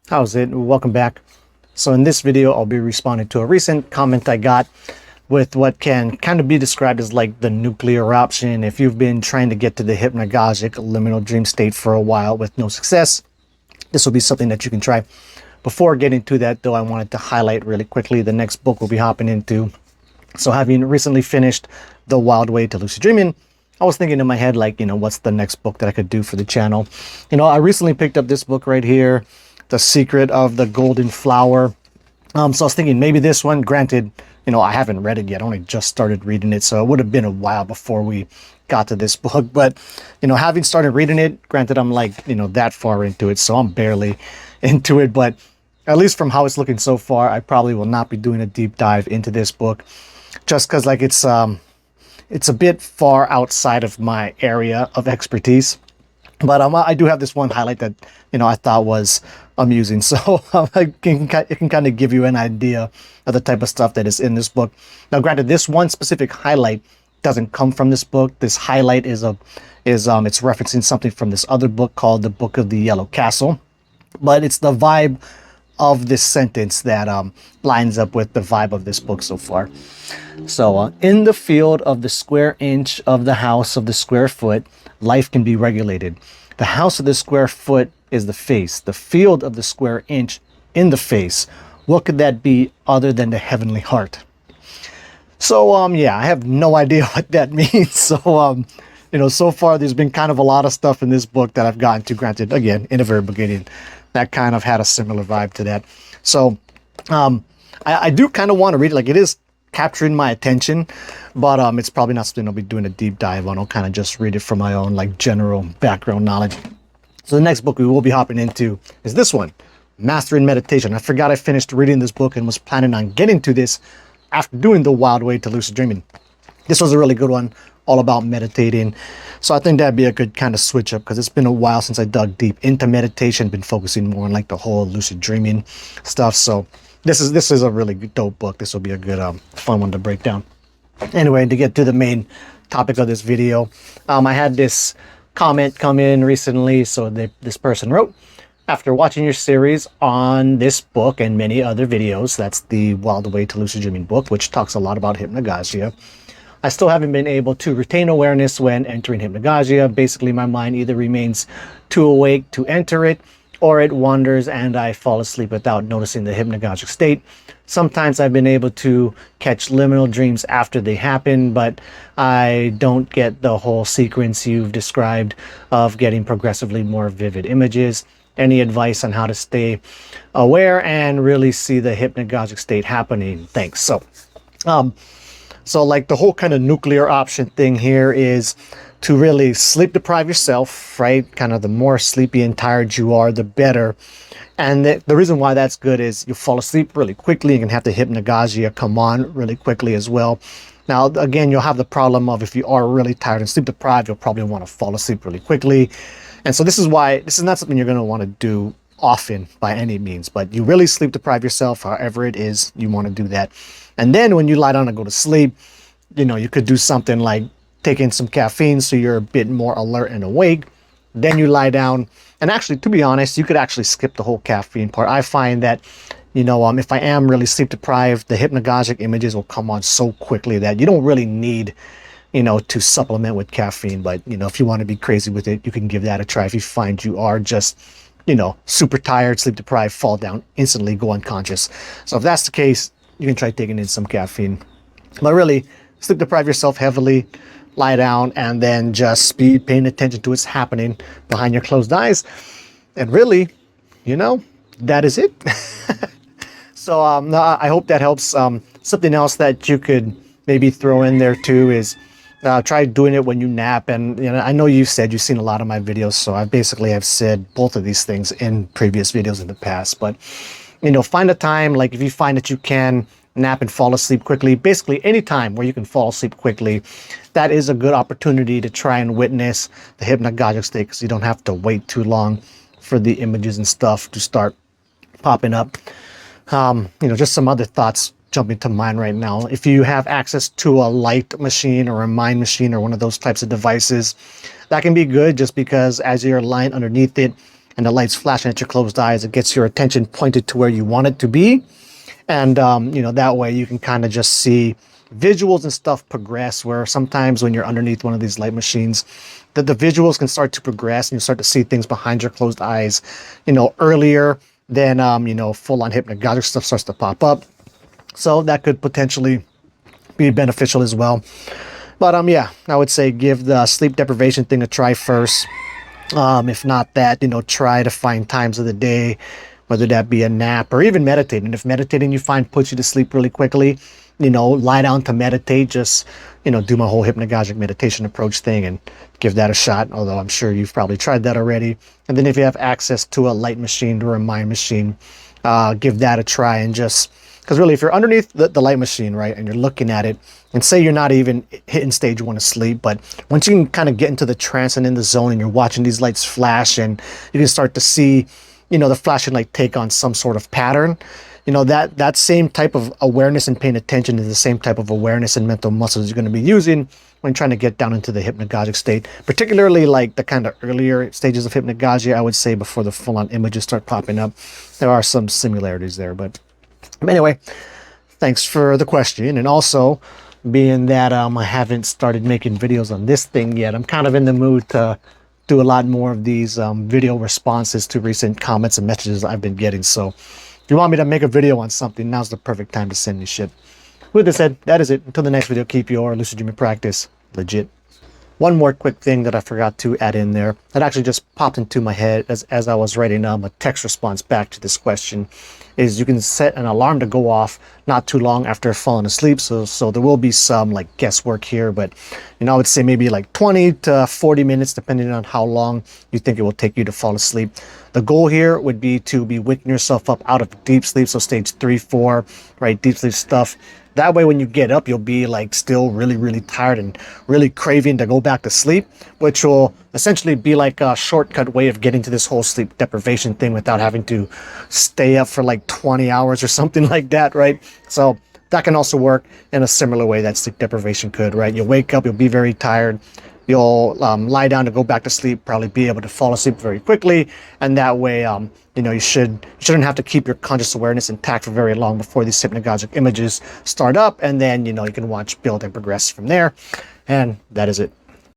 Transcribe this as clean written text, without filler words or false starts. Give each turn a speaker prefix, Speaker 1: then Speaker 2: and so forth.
Speaker 1: How's it? Welcome back. So in this video, I'll be responding to a recent comment I got with what can kind of be described as like the nuclear option. If you've been trying to get to the hypnagogic liminal dream state for a while with no success, this will be something that you can try. Before getting to that though, I wanted to highlight really quickly the next book we'll be hopping into. So having recently finished The Wild Way to Lucid Dreaming, I was thinking in my head, like, what's the next book that I could do for the channel? I recently picked up this book right here, The Secret of the Golden Flower. So I was thinking maybe this one, granted, I haven't read it yet. I only just started reading it, so it would have been a while before we got to this book. But, having started reading it, granted, I'm like, that far into it, so I'm barely into it. But at least from how it's looking so far, I probably will not be doing a deep dive into this book just because, like, it's a bit far outside of my area of expertise. But I do have this one highlight that, I thought was amusing. So it can kind of give you an idea of the type of stuff that is in this book. Now, granted, this one specific highlight doesn't come from this book. This highlight it's referencing something from this other book called The Book of the Yellow Castle. But it's the vibe of this sentence that lines up with the vibe of this book so far. So, in the field of the square inch of the house of the square foot, life can be regulated. The house of the square foot is the face. The field of the square inch in the face. What could that be other than the heavenly heart? So, yeah, I have no idea what that means. So, so far there's been kind of a lot of stuff in this book that I've gotten to, granted, again, in the very beginning, that kind of had a similar vibe to that. So, I do kind of want to read it. Like, it is capturing my attention, but it's probably not something I'll be doing a deep dive on. I'll kind of just read it for my own, like, general background knowledge. So the next book we will be hopping into is this one, Mastering Meditation. I forgot I finished reading this book and was planning on getting to this after doing The Wild Way to Lucid Dreaming. This was a really good one, all about meditating. So I think that'd be a good kind of switch up because it's been a while since I dug deep into meditation, been focusing more on like the whole lucid dreaming stuff. So this is a really dope book. This will be a good fun one to break down. Anyway, to get to the main topic of this video, I had this comment come in recently. So this person wrote, after watching your series on this book and many other videos, that's the Wild Way to Lucid Dreaming book, which talks a lot about hypnagogia, I still haven't been able to retain awareness when entering hypnagogia. Basically, my mind either remains too awake to enter it, or it wanders and I fall asleep without noticing the hypnagogic state. Sometimes I've been able to catch liminal dreams after they happen, but I don't get the whole sequence you've described of getting progressively more vivid images. Any advice on how to stay aware and really see the hypnagogic state happening? Thanks. So like the whole kind of nuclear option thing here is to really sleep deprive yourself, right? Kind of the more sleepy and tired you are, the better. And the reason why that's good is you fall asleep really quickly. You can have the hypnagogia come on really quickly as well. Now, again, you'll have the problem of if you are really tired and sleep deprived, you'll probably want to fall asleep really quickly. And so this is why this is not something you're going to want to do often by any means, but you really sleep deprive yourself, however it is you want to do that. And then when you lie down and go to sleep, you could do something like take in some caffeine so you're a bit more alert and awake. Then you lie down. And actually, to be honest, you could actually skip the whole caffeine part. I find that, if I am really sleep deprived, the hypnagogic images will come on so quickly that you don't really need, to supplement with caffeine. But, if you want to be crazy with it, you can give that a try. If you find you are just, super tired, sleep deprived, fall down, instantly go unconscious. So if that's the case, you can try taking in some caffeine. But really, sleep deprive yourself heavily, lie down, and then just be paying attention to what's happening behind your closed eyes. And really, that is it. So I hope that helps. Something else that you could maybe throw in there too is try doing it when you nap. And I know you've seen a lot of my videos, so I basically have said both of these things in previous videos in the past. But find a time, like if you find that you can nap and fall asleep quickly, basically any time where you can fall asleep quickly, that is a good opportunity to try and witness the hypnagogic state, because you don't have to wait too long for the images and stuff to start popping up. Just some other thoughts jumping to mind right now. If you have access to a light machine or a mind machine or one of those types of devices, that can be good, just because as you're lying underneath it and the light's flashing at your closed eyes, it gets your attention pointed to where you want it to be. And, you know, that way you can kind of just see visuals and stuff progress, where sometimes when you're underneath one of these light machines, that the visuals can start to progress and you start to see things behind your closed eyes, you know, earlier than, you know, full-on hypnagogic stuff starts to pop up. So that could potentially be beneficial as well. But yeah, I would say give the sleep deprivation thing a try first. If not that, you know, try to find times of the day, whether that be a nap or even meditating. If meditating you find puts you to sleep really quickly, you know, lie down to meditate. Just, you know, do my whole hypnagogic meditation approach thing and give that a shot, although I'm sure you've probably tried that already. And then if you have access to a light machine or a mind machine, give that a try. And just because really, if you're underneath the light machine, right, and you're looking at it, and say you're not even hitting stage 1 of sleep, but once you can kind of get into the trance and in the zone and you're watching these lights flash and you can start to see, you know, the flashing light take on some sort of pattern, you know, that same type of awareness and paying attention is the same type of awareness and mental muscles you're going to be using when trying to get down into the hypnagogic state, particularly like the kind of earlier stages of hypnagogia, I would say, before the full-on images start popping up. There are some similarities there, but anyway, thanks for the question. And also, being that I haven't started making videos on this thing yet, I'm kind of in the mood to do a lot more of these video responses to recent comments and messages I've been getting. So if you want me to make a video on something, now's the perfect time to send me shit. With this said, that is it. Until the next video, keep your lucid dreaming practice legit. One more quick thing that I forgot to add in there that actually just popped into my head as I was writing a text response back to this question is you can set an alarm to go off not too long after falling asleep. So there will be some like guesswork here, but you know, I would say maybe like 20 to 40 minutes, depending on how long you think it will take you to fall asleep. The goal here would be to be waking yourself up out of deep sleep. So stage 3, 4, right? Deep sleep stuff. That way, when you get up, you'll be like still really, really tired and really craving to go back to sleep, which will essentially be like a shortcut way of getting to this whole sleep deprivation thing without having to stay up for like 20 hours or something like that, right? So that can also work in a similar way that sleep deprivation could, right? You'll wake up, you'll be very tired. You'll lie down to go back to sleep, probably be able to fall asleep very quickly. And that way, you know, you shouldn't have to keep your conscious awareness intact for very long before these hypnagogic images start up. And then, you know, you can watch, build, and progress from there. And that is it.